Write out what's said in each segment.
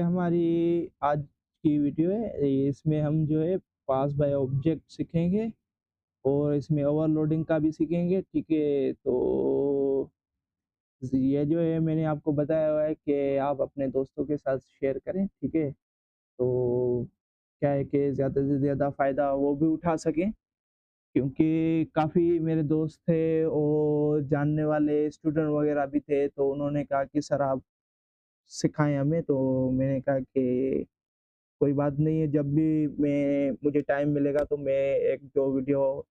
हमारी आज की वीडियो है। इसमें हम जो है पास बाय ऑब्जेक्ट सीखेंगे और इसमें ओवरलोडिंग का भी सीखेंगे, ठीक है? तो ये जो है मैंने आपको बताया हुआ है कि आप अपने दोस्तों के साथ शेयर करें, ठीक है? तो क्या है कि ज़्यादा से ज़्यादा फ़ायदा वो भी उठा सकें, क्योंकि काफ़ी मेरे दोस्त थे और जानने वाले स्टूडेंट वगैरह भी थे, तो उन्होंने कहा कि सर आप सिखाएँ हमें। तो मैंने कहा कि कोई बात नहीं है, जब भी मुझे टाइम मिलेगा तो मैं 1-2 वीडियो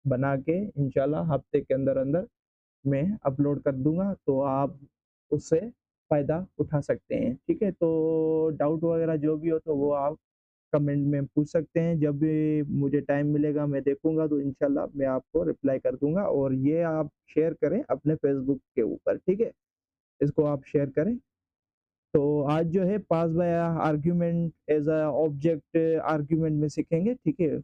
बना के इंशाल्लाह हफ्ते के अंदर-अंदर मैं अपलोड कर दूँगा, तो आप उससे फ़ायदा उठा सकते हैं, ठीक है? तो डाउट वगैरह जो भी हो तो वो आप कमेंट में पूछ सकते हैं। जब भी मुझे टाइम मिलेगा मैं देखूँगा तो इंशाल्लाह मैं आपको रिप्लाई कर दूँगा, और ये आप शेयर करें अपने फ़ेसबुक के ऊपर, ठीक है? इसको आप शेयर करें। तो आज जो है pass by argument as a object argument में सीखेंगे, ठीक है?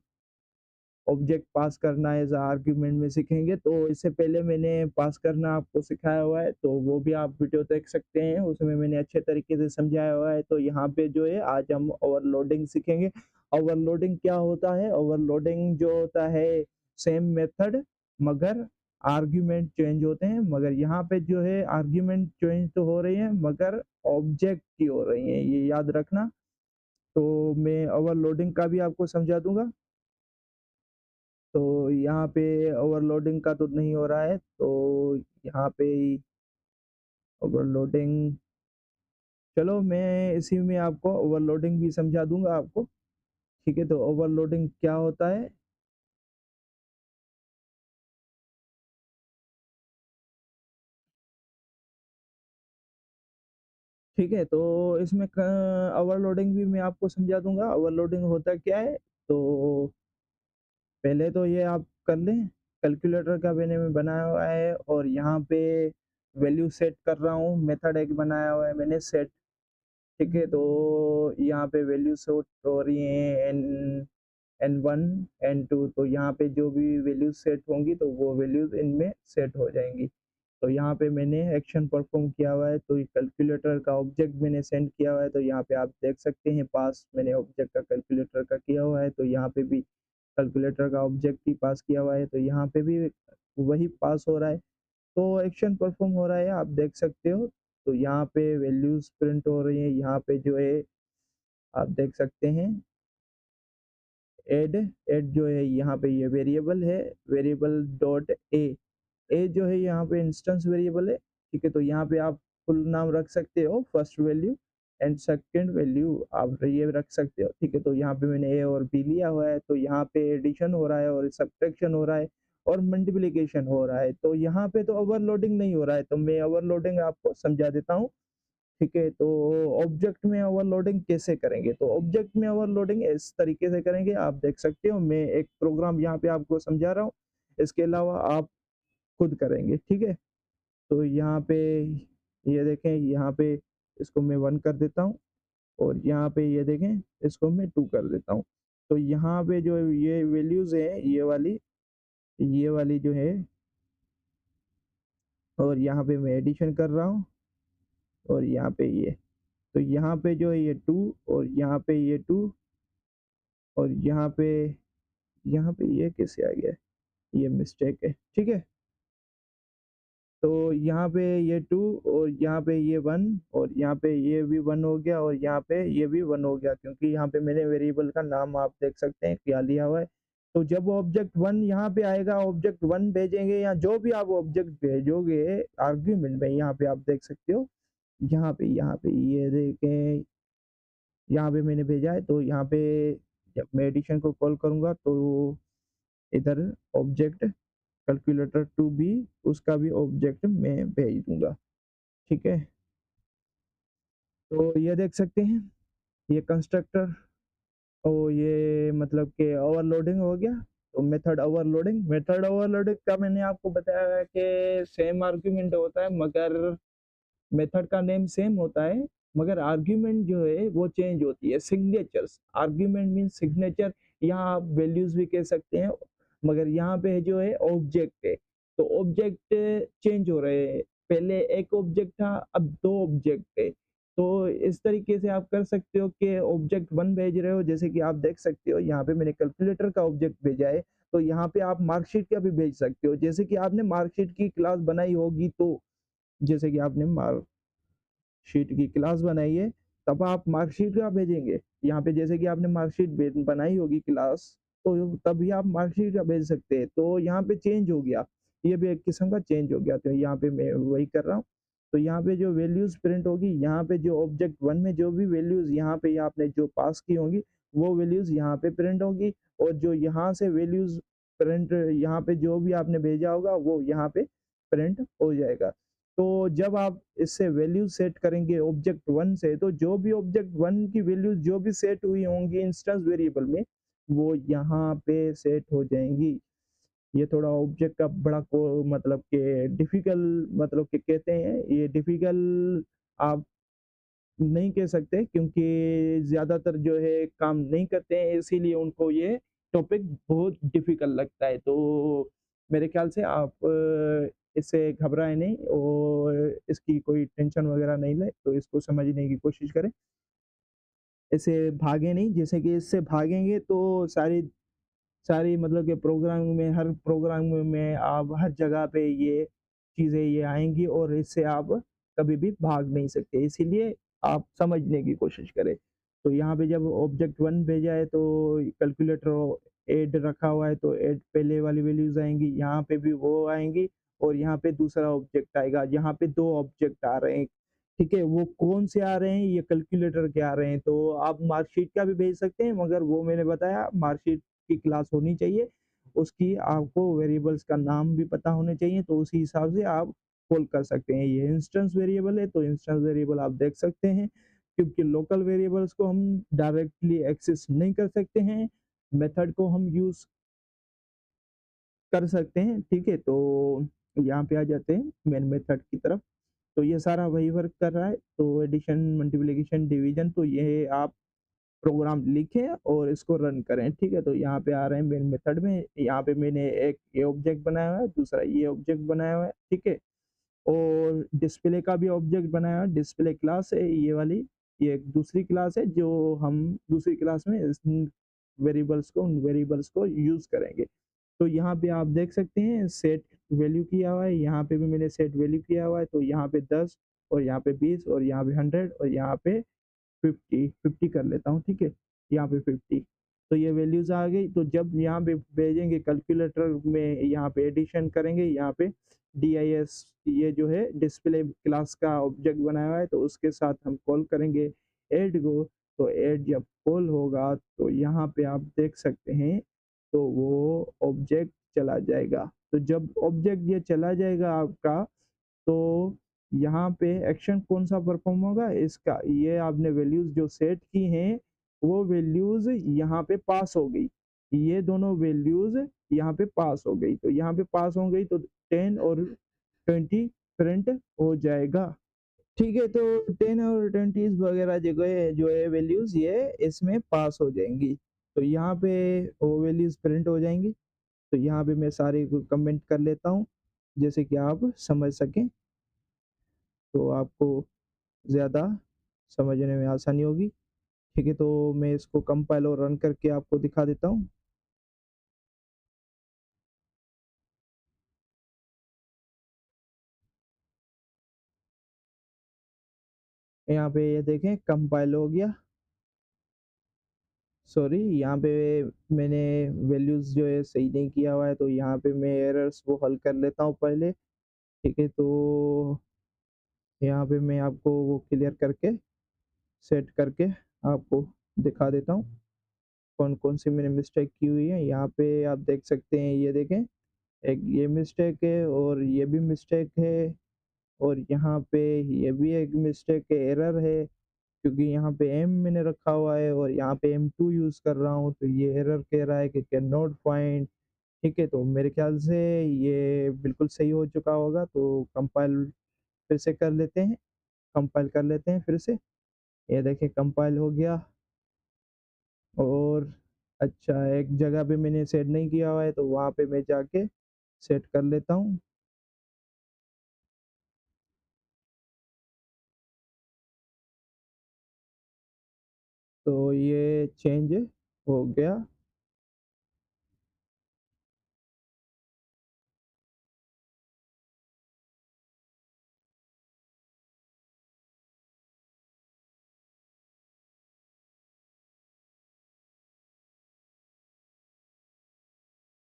ऑब्जेक्ट पास करना एज़ अ आर्गुमेंट में सीखेंगे। तो इससे पहले मैंने पास करना आपको सिखाया हुआ है, तो वो भी आप वीडियो देख सकते हैं, उसमें मैंने अच्छे तरीके से समझाया हुआ है। तो यहाँ पे जो है आज हम ओवरलोडिंग सीखेंगे। ओवरलोडिंग क्या होता है? ओवरलोडिंग जो होता है सेम मेथड, मगर आर्गुमेंट चेंज होते हैं। मगर यहाँ पे जो है आर्गुमेंट चेंज तो हो रही है, मगर ऑब्जेक्ट की हो रही है, ये याद रखना। तो मैं ओवरलोडिंग का भी आपको समझा दूँगा। तो यहाँ पे ओवरलोडिंग का तो नहीं हो रहा है, तो यहाँ पे ओवरलोडिंग, चलो मैं इसी में आपको ओवरलोडिंग भी समझा दूँगा आपको, ठीक है? तो ओवरलोडिंग क्या होता है? ठीक है? तो इसमें क ओवरलोडिंग भी मैं आपको समझा दूँगा, ओवरलोडिंग होता क्या है? तो पहले तो ये आप कर लें, कैलकुलेटर का मैं बनाया हुआ है और यहाँ पे वैल्यू सेट कर रहा हूँ, मेथड एक बनाया हुआ है मैंने सेट, ठीक है? तो यहाँ पे वैल्यू सेट हो रही है N1, N2, तो यहाँ पे जो भी वैल्यूज़ सेट होंगी तो वो वैल्यूज़ इनमें सेट हो जाएँगी। तो यहाँ पे मैंने एक्शन परफ़ॉर्म किया हुआ है, तो ये कैलकुलेटर का ऑब्जेक्ट मैंने सेंड किया हुआ है, तो यहाँ पे आप देख सकते हैं पास मैंने ऑब्जेक्ट का कैलकुलेटर का किया हुआ है, तो यहाँ पे भी कैलकुलेटर का ऑब्जेक्ट ही पास किया हुआ है, तो यहाँ पे भी वही पास हो रहा है। तो एक्शन परफ़ॉर्म हो रहा है, आप देख सकते हो। तो यहाँ पे वैल्यूज़ प्रिंट हो रही हैं, यहाँ पे जो है आप देख सकते हैं ऐड ऐड जो है यहाँ पे ये वेरिएबल है, वेरिएबल डॉट ए जो है यहाँ पे इंस्टेंस वेरिएबल है, ठीक है? तो यहाँ पे आप फुल नाम रख सकते हो, first value and second value आप ये रख सकते हो, ठीक है? तो यहाँ पे मैंने ए और बी लिया हुआ है, तो यहाँ पे एडिशन हो रहा है और सब्ट्रैक्शन हो रहा है और मल्टीप्लिकेशन हो रहा है, तो यहाँ पे तो ओवरलोडिंग नहीं हो रहा है, तो मैं ओवरलोडिंग आपको समझा देता हूँ, ठीक है? तो ऑब्जेक्ट में ओवरलोडिंग कैसे करेंगे? तो ऑब्जेक्ट में ओवरलोडिंग इस तरीके से करेंगे, आप देख सकते हो, मैं एक प्रोग्राम यहाँ पे आपको समझा रहा हूँ, इसके अलावा आप खुद करेंगे, ठीक है? तो यहाँ पे ये देखें, यहाँ पे इसको मैं 1 कर देता हूँ और यहाँ पे ये देखें, इसको मैं 2 कर देता हूँ। तो यहाँ पे जो ये वैल्यूज़ हैं, ये वाली जो है, और यहाँ पे मैं एडिशन कर रहा हूँ और यहाँ पे ये। तो यहाँ पे जो है ये 2 और यहाँ पे ये 2 और यहाँ पे ये कैसे आ गया? ये मिस्टेक है, ठीक है? तो यहाँ पे ये 2 और यहाँ पे ये 1 और यहाँ पे ये भी 1 हो गया और यहाँ पे ये भी 1 हो गया, क्योंकि यहाँ पे मैंने वेरिएबल का नाम आप देख सकते हैं क्या लिया हुआ है। तो जब ऑब्जेक्ट 1 यहाँ पे आएगा, ऑब्जेक्ट 1 भेजेंगे या जो भी आप ऑब्जेक्ट भेजोगे आर्ग्यूमेंट में, यहाँ पे आप देख सकते हो, यहाँ पे ये देखें, यहाँ पे मैंने भेजा है, तो यहाँ पे जब मैं एडिशन को कॉल करूँगा तो इधर ऑब्जेक्ट कैलकुलेटर टू भी, उसका भी ऑब्जेक्ट मैं भेज दूँगा, ठीक है? तो ये देख सकते हैं, ये कंस्ट्रक्टर, तो ये मतलब कि ओवरलोडिंग हो गया। तो मेथड ओवरलोडिंग का मैंने आपको बताया है कि सेम आर्गुमेंट होता है, मगर मेथड का नेम सेम होता है, मगर आर्ग्यूमेंट जो है वो चेंज होती है। सिग्नेचर्स, आर्ग्यूमेंट मीन्स सिग्नेचर, यहाँ आप वैल्यूज भी कह सकते हैं, मगर यहाँ पे जो है ऑब्जेक्ट है, तो ऑब्जेक्ट चेंज हो रहे हैं। पहले एक ऑब्जेक्ट था, अब 2 ऑब्जेक्ट है। तो इस तरीके से आप कर सकते हो कि ऑब्जेक्ट 1 भेज रहे हो, जैसे कि आप देख सकते हो यहाँ पे मैंने कैलकुलेटर का ऑब्जेक्ट भेजा है, तो यहाँ पे आप मार्कशीट का भी भेज सकते हो। जैसे कि आपने मार्कशीट की क्लास बनाई होगी, तो जैसे कि आपने मार्कशीट की क्लास बनाई है, तब आप मार्कशीट का भेजेंगे। यहाँ पे जैसे कि आपने मार्कशीट बनाई होगी क्लास, तो तभी आप मार्कशीट का भेज सकते हैं। तो यहाँ पे चेंज हो गया, ये भी एक किस्म का चेंज हो गया, तो यहाँ पे मैं वही कर रहा हूँ। तो यहाँ पे जो वैल्यूज़ प्रिंट होगी, यहाँ पे जो ऑब्जेक्ट 1 में जो भी वैल्यूज़ यहाँ पे आपने जो पास की होंगी, वो वैल्यूज़ यहाँ पे प्रिंट होंगी, और जो यहाँ से वैल्यूज़ प्रिंट यहाँ पे जो भी आपने भेजा होगा, वो यहाँ पे प्रिंट हो जाएगा। तो जब आप इससे वैल्यू सेट करेंगे ऑब्जेक्ट 1 से, तो जो भी ऑब्जेक्ट 1 की वैल्यूज़ जो भी सेट हुई होंगी इंस्टेंस वेरिएबल में, वो यहाँ पे सेट हो जाएँगी। ये थोड़ा ऑब्जेक्ट का बड़ा को मतलब कि डिफ़िकल्ट, मतलब कि कहते हैं ये डिफ़िकल्ट आप नहीं कह सकते, क्योंकि ज़्यादातर जो है काम नहीं करते हैं, इसीलिए उनको ये टॉपिक बहुत डिफ़िकल्ट लगता है। तो मेरे ख़्याल से आप इससे घबराएँ नहीं और इसकी कोई टेंशन वग़ैरह नहीं लें, तो इसको समझने की कोशिश करें। इससे भागें नहीं, जैसे कि इससे भागेंगे तो सारी सारी मतलब कि प्रोग्रामिंग में, हर प्रोग्रामिंग में आप हर जगह पे ये चीज़ें ये आएँगी, और इससे आप कभी भी भाग नहीं सकते। इसीलिए आप समझने की कोशिश करें। तो यहाँ पे जब ऑब्जेक्ट 1 भेजा है, तो कैलकुलेटर ऐड रखा हुआ है, तो ऐड पहले वाली वैल्यूज़ आएँगी, यहाँ पे भी वो आएँगी, और यहाँ पे दूसरा ऑब्जेक्ट आएगा। यहाँ पे 2 ऑब्जेक्ट आ रहे हैं, ठीक है? वो कौन से आ रहे हैं, ये कैलकुलेटर के आ रहे हैं। तो आप मार्कशीट का भी भेज सकते हैं, मगर वो मैंने बताया मार्कशीट की क्लास होनी चाहिए, उसकी आपको वेरिएबल्स का नाम भी पता होने चाहिए, तो उसी हिसाब से आप कॉल कर सकते हैं। ये इंस्टेंस वेरिएबल है, तो इंस्टेंस वेरिएबल आप देख सकते हैं, क्योंकि लोकल वेरिएबल्स को हम डायरेक्टली एक्सेस नहीं कर सकते हैं, मेथड को हम यूज़ कर सकते हैं, ठीक है? तो यहाँ पे आ जाते हैं मेन मेथड की तरफ। तो ये सारा वही वर्क कर रहा है, तो एडिशन, मल्टीप्लिकेशन, डिवीज़न, तो ये आप प्रोग्राम लिखें और इसको रन करें, ठीक है? तो यहाँ पे आ रहे हैं मेन मेथड में, यहाँ पे मैंने एक ये ऑब्जेक्ट बनाया हुआ है, दूसरा ये ऑब्जेक्ट बनाया हुआ है, ठीक है? और डिस्प्ले का भी ऑब्जेक्ट बनाया हुआ है, डिस्प्ले क्लास है ये वाली, ये एक दूसरी क्लास है जो हम दूसरी क्लास में इस उन वेरिएबल्स को यूज़ करेंगे। तो यहाँ पे आप देख सकते हैं सेट वैल्यू किया हुआ है, यहाँ पे भी मैंने सेट वैल्यू किया हुआ है, तो यहाँ पे 10 और यहाँ पे 20 और यहाँ पे 100 और यहाँ पे 50 कर लेता हूँ, ठीक है? यहाँ पे 50, तो ये वैल्यूज़ आ गई, तो जब यहाँ पे भेजेंगे कैलकुलेटर में, यहाँ पे एडिशन करेंगे, यहाँ पे डिस ये जो है डिस्प्ले क्लास का ऑब्जेक्ट बनाया हुआ है, तो उसके साथ हम कॉल करेंगे ऐड को, तो ऐड जब कॉल होगा, तो यहाँ पे आप देख सकते हैं, तो वो ऑब्जेक्ट चला जाएगा। तो जब ऑब्जेक्ट ये चला जाएगा आपका, तो यहाँ पे एक्शन कौन-सा परफ़ॉर्म होगा इसका, ये आपने वैल्यूज़ जो सेट की हैं, वो वैल्यूज़ यहाँ पे पास हो गई। ये दोनों वैल्यूज़ यहाँ पे पास हो गई, तो यहाँ पे पास हो गई, तो 10 और 20 प्रिंट हो जाएगा। ठीक है, तो 10 और 20 वगैरह जगह जो है वैल्यूज़ ये इसमें पास हो जाएँगी। तो यहाँ पे वो वैल्यूज़ प्रिंट हो जाएँगी। तो यहाँ पे मैं सारे को कमेंट कर लेता हूँ, जैसे कि आप समझ सकें, तो आपको ज़्यादा समझने में आसानी होगी। ठीक है, तो मैं इसको कंपाइल और रन करके आपको दिखा देता हूँ। यहाँ पे ये देखें कंपाइल हो गया। सॉरी, यहाँ पे मैंने वैल्यूज़ जो है सही नहीं किया हुआ है, तो यहाँ पे मैं एरर्स को हल कर लेता हूँ पहले। ठीक है, तो यहाँ पे मैं आपको वो क्लियर करके, सेट करके आपको दिखा देता हूँ, कौन-कौन सी मैंने मिस्टेक की हुई है। यहाँ पे आप देख सकते हैं, ये देखें, एक ये मिस्टेक है और ये भी मिस्टेक है, और यहाँ पे ये भी एक मिस्टेक है, एरर है, क्योंकि यहाँ पे एम मैंने रखा हुआ है और यहाँ पे M2 यूज़ कर रहा हूँ, तो ये एरर कह रहा है कि कैन नॉट फाइंड। ठीक है, तो मेरे ख्याल से ये बिल्कुल सही हो चुका होगा, तो कंपाइल फिर से कर लेते हैं, कंपाइल कर लेते हैं फिर से। ये देखिए कंपाइल हो गया, और अच्छा एक जगह पे मैंने सेट नहीं किया हुआ है, तो वहाँ पे मैं जाके सेट कर लेता हूँ। तो ये चेंज हो गया।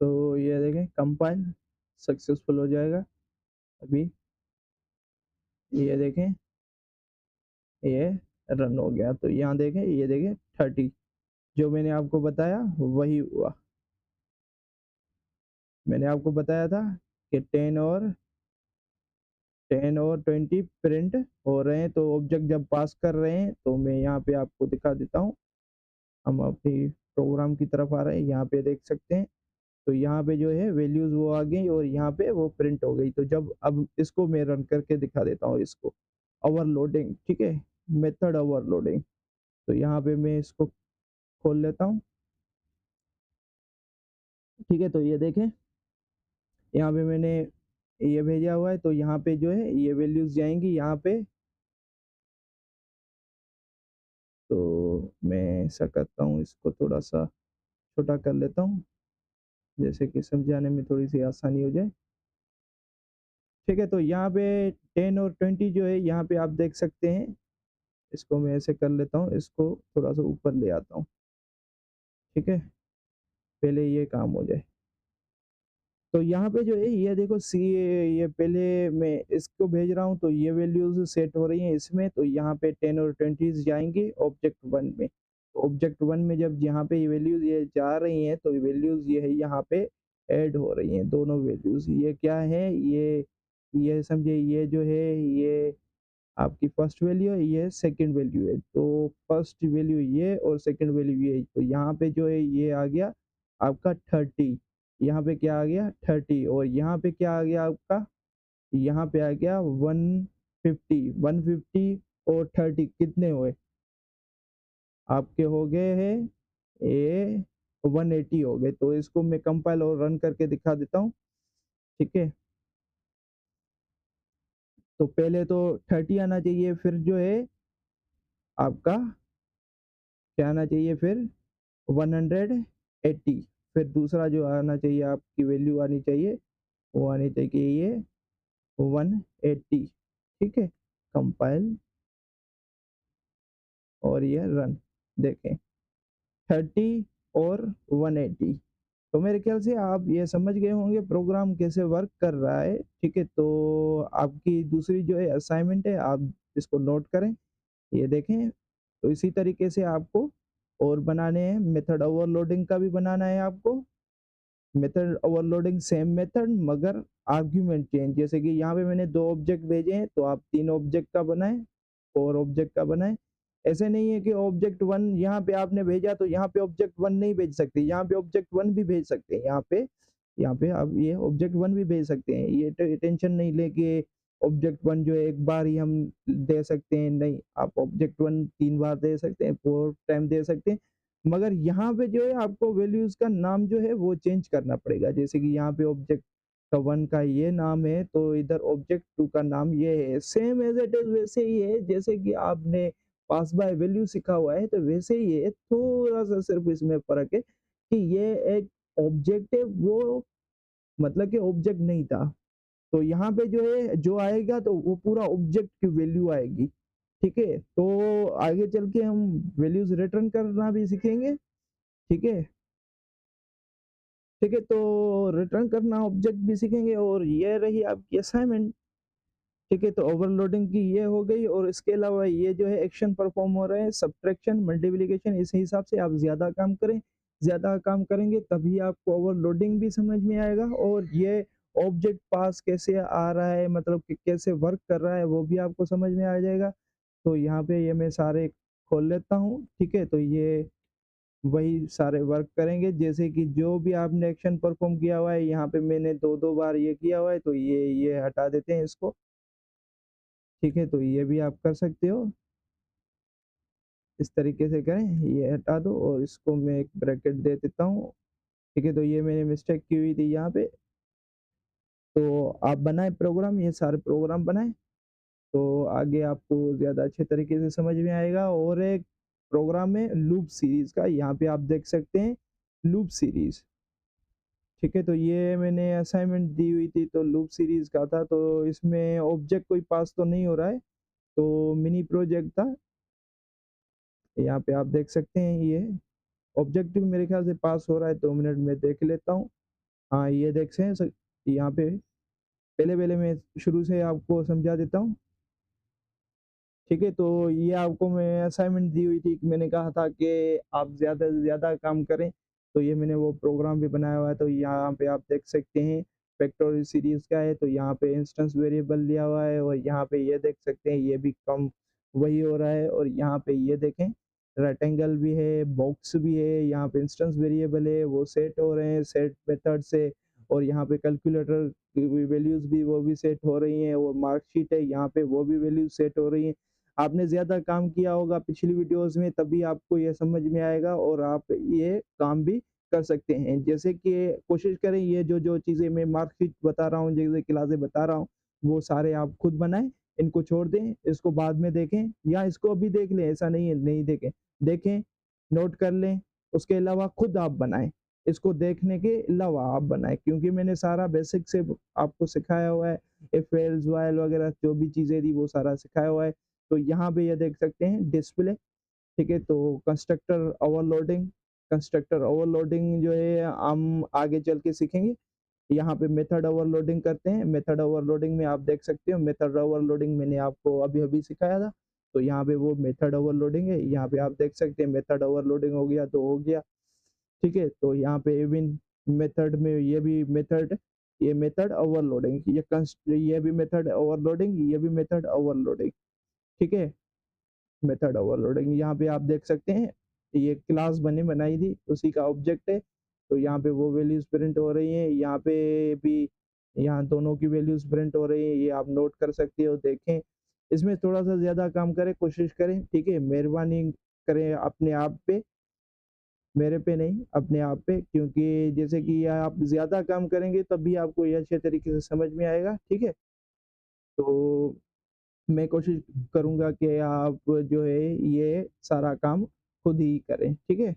तो ये देखें कंपाइल सक्सेसफुल हो जाएगा अभी। ये देखें, ये रन हो गया। तो यहाँ देखें, ये देखें 30 जो मैंने आपको बताया वही हुआ। मैंने आपको बताया था कि 10 और 20 प्रिंट हो रहे हैं। तो ऑब्जेक्ट जब पास कर रहे हैं तो मैं यहाँ पे आपको दिखा देता हूँ। हम अपनी प्रोग्राम की तरफ आ रहे हैं, यहाँ पे देख सकते हैं। तो यहाँ पे जो है वैल्यूज वो आ गई और यहाँ पे वो प्रिंट हो गई। तो जब अब इसको मैं रन करके दिखा देता हूँ इसको, ओवरलोडिंग, ठीक है, मेथड ओवरलोडिंग। तो यहाँ पे मैं इसको खोल लेता हूँ, ठीक है। तो ये देखें, यहाँ पे मैंने ये भेजा हुआ है। तो यहाँ पे जो है ये वैल्यूज जाएंगी यहाँ पे। तो मैं ऐसा करता हूँ, इसको थोड़ा सा छोटा कर लेता हूँ, जैसे कि समझाने में थोड़ी सी आसानी हो जाए, ठीक है। तो यहाँ पे 10 और 20 जो है यहाँ पे आप देख सकते हैं। इसको मैं ऐसे कर लेता हूँ, इसको थोड़ा सा ऊपर ले आता हूँ, ठीक है, पहले ये काम हो जाए। तो यहाँ पे जो है ये देखो सी, ये पहले मैं इसको भेज रहा हूँ तो ये वैल्यूज सेट हो रही हैं इसमें। तो यहाँ पे 10 और 20 जाएंगे ऑब्जेक्ट वन में। तो ऑब्जेक्ट वन में जब यहाँ पे ये वैल्यूज ये जा रही हैं तो वैल्यूज ये है यहाँ पे ऐड हो रही हैं, दोनों वैल्यूज। ये क्या है, ये समझे, ये जो है ये आपकी फर्स्ट वैल्यू है, ये सेकंड वैल्यू है। तो फर्स्ट वैल्यू ये और सेकंड वैल्यू ये। तो यहाँ पे जो है ये आ गया आपका 30, यहाँ पे क्या आ गया 30, और यहाँ पे क्या आ गया आपका, यहाँ पे आ गया 150 और 30 कितने हुए आपके, हो गए हैं ये 180 हो गए। तो इसको मैं कंपाइल और रन करके दिखा देता हूँ, ठीक है। तो पहले तो 30 आना चाहिए, फिर जो है आपका क्या आना चाहिए, फिर 180, फिर दूसरा जो आना चाहिए आपकी वैल्यू आनी चाहिए, वो आनी चाहिए ये 180, ठीक है। कंपाइल और ये रन, देखें 30 और 180। तो मेरे ख्याल से आप ये समझ गए होंगे प्रोग्राम कैसे वर्क कर रहा है, ठीक है। तो आपकी दूसरी जो है असाइनमेंट है, आप इसको नोट करें, ये देखें। तो इसी तरीके से आपको और बनाने हैं, मेथड ओवरलोडिंग का भी बनाना है आपको। मेथड ओवरलोडिंग सेम मेथड मगर आर्ग्यूमेंट चेंज। जैसे कि यहाँ पे मैंने 2 ऑब्जेक्ट भेजे हैं तो आप 3 ऑब्जेक्ट का बनाएं, 4 ऑब्जेक्ट का बनाएं। ऐसे नहीं है कि ऑब्जेक्ट वन यहाँ पे आपने भेजा तो यहाँ पे ऑब्जेक्ट वन नहीं भेज सकते, यहाँ पे ऑब्जेक्ट वन भी भेज सकते हैं। यहाँ पे आप ये ऑब्जेक्ट वन भी भेज सकते हैं। ये टेंशन नहीं लेके ऑब्जेक्ट वन जो है एक बार ही हम दे सकते हैं, नहीं, आप ऑब्जेक्ट वन 3 बार दे सकते हैं, 4 टाइम दे सकते हैं। मगर यहाँ पे जो है आपको वैल्यूज का नाम जो है वो चेंज करना पड़ेगा। जैसे कि यहाँ पे ऑब्जेक्ट का वन का ये नाम है तो इधर ऑब्जेक्ट टू का नाम ये है। सेम एज इट इज वैसे ही है जैसे कि आपने पास बाय वैल्यू सीखा हुआ है, तो वैसे ही है। थोड़ा सा सिर्फ इसमें फर्क है कि ये एक ऑब्जेक्ट है, वो मतलब कि ऑब्जेक्ट नहीं था। तो यहाँ पे जो है जो आएगा तो वो पूरा ऑब्जेक्ट की वैल्यू आएगी, ठीक है। तो आगे चल के हम वैल्यूज रिटर्न करना भी सीखेंगे, ठीक है। ठीक है, तो रिटर्न करना ऑब्जेक्ट भी सीखेंगे और ये रही आपकी असाइनमेंट, ठीक है। तो ओवरलोडिंग की ये हो गई और इसके अलावा ये जो है एक्शन परफॉर्म हो रहे हैं, सब्ट्रैक्शन, मल्टीप्लिकेशन। इस हिसाब से आप ज़्यादा काम करें, ज़्यादा काम करेंगे तभी आपको ओवरलोडिंग भी समझ में आएगा और ये ऑब्जेक्ट पास कैसे आ रहा है, मतलब कि कैसे वर्क कर रहा है वो भी आपको समझ में आ जाएगा। तो यहाँ पे ये मैं सारे खोल लेता हूँ, ठीक है। तो ये वही सारे वर्क करेंगे, जैसे कि जो भी आपने एक्शन परफॉर्म किया हुआ है, यहाँ पे मैंने 2-2 बार ये किया हुआ है तो ये हटा देते हैं इसको, ठीक है। तो ये भी आप कर सकते हो, इस तरीके से करें, ये हटा दो और इसको मैं एक ब्रैकेट दे देता हूँ, ठीक है। तो ये मैंने मिस्टेक की हुई थी यहाँ पे। तो आप बनाए प्रोग्राम, ये सारे प्रोग्राम बनाए तो आगे आपको ज़्यादा अच्छे तरीके से समझ में आएगा। और एक प्रोग्राम है लूप सीरीज़ का, यहाँ पे आप देख सकते हैं लूप सीरीज़। ठीक है, तो ये मैंने असाइनमेंट दी हुई थी तो लूप सीरीज़ का था, तो इसमें ऑब्जेक्ट कोई पास तो नहीं हो रहा है, तो मिनी प्रोजेक्ट था। यहाँ पे आप देख सकते हैं ये ऑब्जेक्ट भी मेरे ख्याल से पास हो रहा है, 2 मिनट में देख लेता हूँ। हाँ, ये देख से यहाँ पे पहले-पहले मैं शुरू से आपको समझा देता हूँ। ठीक है, तो ये आपको मैं असाइनमेंट दी हुई थी कि मैंने कहा था कि आप ज़्यादा से ज़्यादा काम करें, तो ये मैंने वो प्रोग्राम भी बनाया हुआ है, तो यहाँ पे आप देख सकते हैं फैक्टोरियल सीरीज़ का है, तो यहाँ पे इंस्टेंस वेरिएबल लिया हुआ है और यहाँ पे ये देख सकते हैं ये भी कम वही हो रहा है और यहाँ पे ये देखें रेक्टेंगल भी है, बॉक्स भी है, यहाँ पे इंस्टेंस वेरिएबल है, वो सेट हो रहे हैं सेट मेथड से और यहाँ पे कैलकुलेटर की वैल्यूज़ भी वो भी सेट हो रही हैं और मार्कशीट है, यहाँ पे वो भी वैल्यूज़ सेट हो रही हैं। आपने ज़्यादा काम किया होगा पिछली वीडियोज़ में तभी आपको ये समझ में आएगा और आप ये काम भी कर सकते हैं। जैसे कि कोशिश करें ये जो चीज़ें मैं मार्कशीट बता रहा हूँ, जैसे क्लासें बता रहा हूँ, वो सारे आप खुद बनाएँ, इनको छोड़ दें, इसको बाद में देखें या इसको अभी देख लें, ऐसा नहीं है नहीं देखें। देखें, नोट कर लें, उसके अलावा खुद आप बनाएँ। इसको देखने के अलावा आप बनाएँ क्योंकि मैंने सारा बेसिक से आपको सिखाया हुआ है, इफ एल्स व्हाइल वगैरह जो भी चीज़ें थी वो सारा सिखाया हुआ है। तो यहाँ पे ये देख सकते हैं डिस्प्ले, ठीक है? तो कंस्ट्रक्टर ओवरलोडिंग जो है हम आगे चल के सीखेंगे। यहाँ पे मेथड ओवरलोडिंग करते हैं, मेथड ओवरलोडिंग में आप देख सकते हो मेथड ओवरलोडिंग मैंने आपको अभी-अभी सिखाया था। तो यहाँ पे वो मेथड ओवरलोडिंग है, यहाँ पे आप देख सकते हैं मेथड ओवरलोडिंग हो गया तो हो गया, ठीक है? तो यहाँ पे इवन मेथड में ये मेथड ओवरलोडिंग, ये भी मेथड ओवरलोडिंग, ये भी मेथड ओवरलोडिंग, ठीक है? मेथड ओवरलोडिंग यहाँ पे आप देख सकते हैं ये क्लास बनी बनाई थी उसी का ऑब्जेक्ट है तो यहाँ पे वो वैल्यूज प्रिंट हो रही हैं यहाँ पे भी यहाँ दोनों की वैल्यूज प्रिंट हो रही हैं ये आप नोट कर सकते हो देखें इसमें थोड़ा सा ज़्यादा काम करें कोशिश करें ठीक है मेहरबानी करें अपने आप पे मेरे पे नहीं अपने आप पे क्योंकि जैसे कि आप ज़्यादा काम करेंगे तभी आपको ये अच्छे तरीके से समझ में आएगा ठीक है तो मैं कोशिश करूँगा कि आप जो है ये सारा काम खुद ही करें, ठीक है?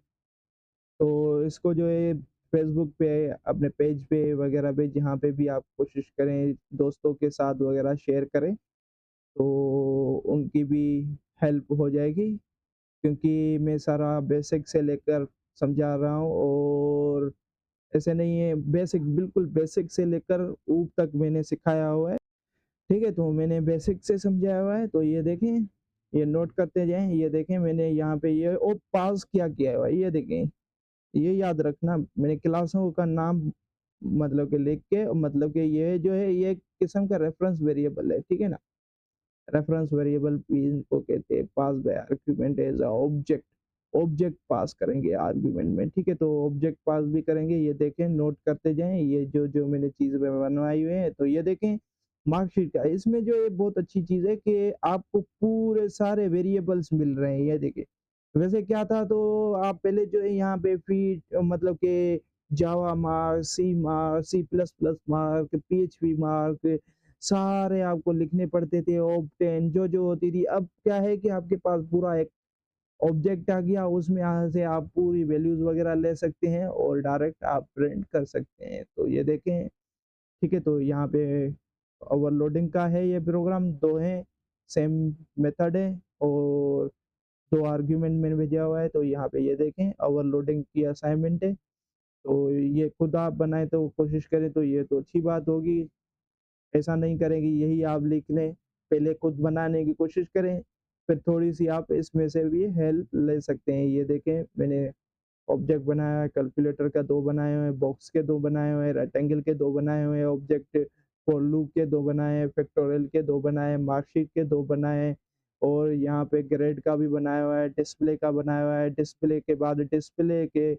तो इसको जो है फ़ेसबुक पे अपने पेज पे वगैरह पे जहाँ पे भी आप कोशिश करें दोस्तों के साथ वगैरह शेयर करें, तो उनकी भी हेल्प हो जाएगी क्योंकि मैं सारा बेसिक से लेकर समझा रहा हूँ और ऐसे नहीं है बेसिक बिल्कुल बेसिक से लेकर ऊप तक मैंने सिखाया हुआ है। ठीक है, तो मैंने बेसिक से समझाया हुआ है, तो ये देखें, ये नोट करते जाएँ, ये देखें मैंने यहाँ पे ये और पास क्या किया हुआ है, ये देखें। ये याद रखना मैंने क्लासों का नाम मतलब कि लिख के मतलब कि ये जो है ये एक किस्म का रेफ़रेंस वेरिएबल है, ठीक है ना? रेफ़रेंस वेरिएबल भी इनको कहते हैं, pass by argument as a object, object pass करेंगे आर्गुमेंट में, ठीक है? तो ऑब्जेक्ट पास भी करेंगे, ये देखें नोट करते जाएँ, ये जो मैंने चीज़ बनवाई हुई है, तो ये देखें मार्कशीट का इसमें जो है बहुत अच्छी चीज़ है कि आपको पूरे सारे वेरिएबल्स मिल रहे हैं, ये देखिए। वैसे क्या था तो आप पहले जो है यहाँ पे फीट मतलब कि Java mark, C plus plus mark, PHP mark सारे आपको लिखने पड़ते थे ऑब्टेन जो होती थी। अब क्या है कि आपके पास पूरा एक ऑब्जेक्ट आ गया उसमें यहाँ से आप पूरी वैल्यूज़ वगैरह ले सकते हैं और डायरेक्ट आप प्रिंट कर सकते हैं। तो ये देखें, ठीक है? तो यहाँ पे ओवरलोडिंग का है ये प्रोग्राम 2 हैं, सेम मेथड है और 2 आर्गुमेंट मैंने भेजा हुआ है। तो यहाँ पे ये देखें ओवरलोडिंग की असाइनमेंट है। तो ये खुद आप बनाएँ तो कोशिश करें तो ये तो अच्छी बात होगी। ऐसा नहीं करें कि यही आप लिख लें, पहले खुद बनाने की कोशिश करें, फिर थोड़ी-सी आप इसमें से भी हेल्प ले सकते हैं। ये देखें मैंने ऑब्जेक्ट बनाया है, कैलकुलेटर का 2 बनाए हुए हैं, बॉक्स के 2 बनाए हुए हैं, रेक्टेंगल के 2 बनाए हुए हैं, ऑब्जेक्ट फॉर लूप के 2 बनाए हैं, फैक्टोरियल के 2 बनाए हैं, मार्कशीट के 2 बनाए हैं और यहाँ पे ग्रेड का भी बनाया हुआ है, डिस्प्ले का बनाया हुआ है, डिस्प्ले के बाद डिस्प्ले के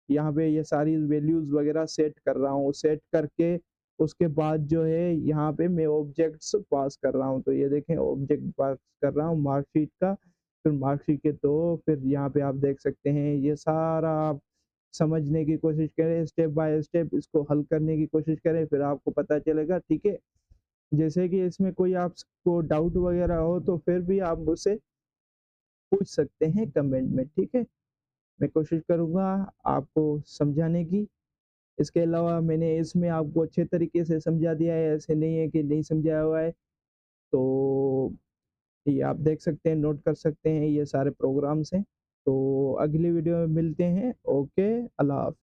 यहाँ पे ये सारी वैल्यूज़ वगैरह सेट कर रहा हूँ, सेट करके उसके बाद जो है यहाँ पे मैं ऑब्जेक्ट्स पास कर रहा हूँ। तो ये देखें ऑब्जेक्ट पास कर रहा हूँ मार्कशीट का, फिर मार्कशीट के 2 फिर यहाँ पे आप देख सकते हैं ये सारा आप समझने की कोशिश करें, स्टेप बाय स्टेप इसको हल करने की कोशिश करें, फिर आपको पता चलेगा, ठीक है? जैसे कि इसमें कोई आपको डाउट वगैरह हो तो फिर भी आप मुझसे पूछ सकते हैं कमेंट में, ठीक है? मैं कोशिश करूँगा आपको समझाने की। इसके अलावा मैंने इसमें आपको अच्छे तरीके से समझा दिया है, ऐसे नहीं है कि नहीं समझाया हुआ है। तो ये आप देख सकते हैं, नोट कर सकते हैं, ये सारे प्रोग्राम्स हैं। तो अगली वीडियो में मिलते हैं। ओके, अल्लाह हाफ़िज़।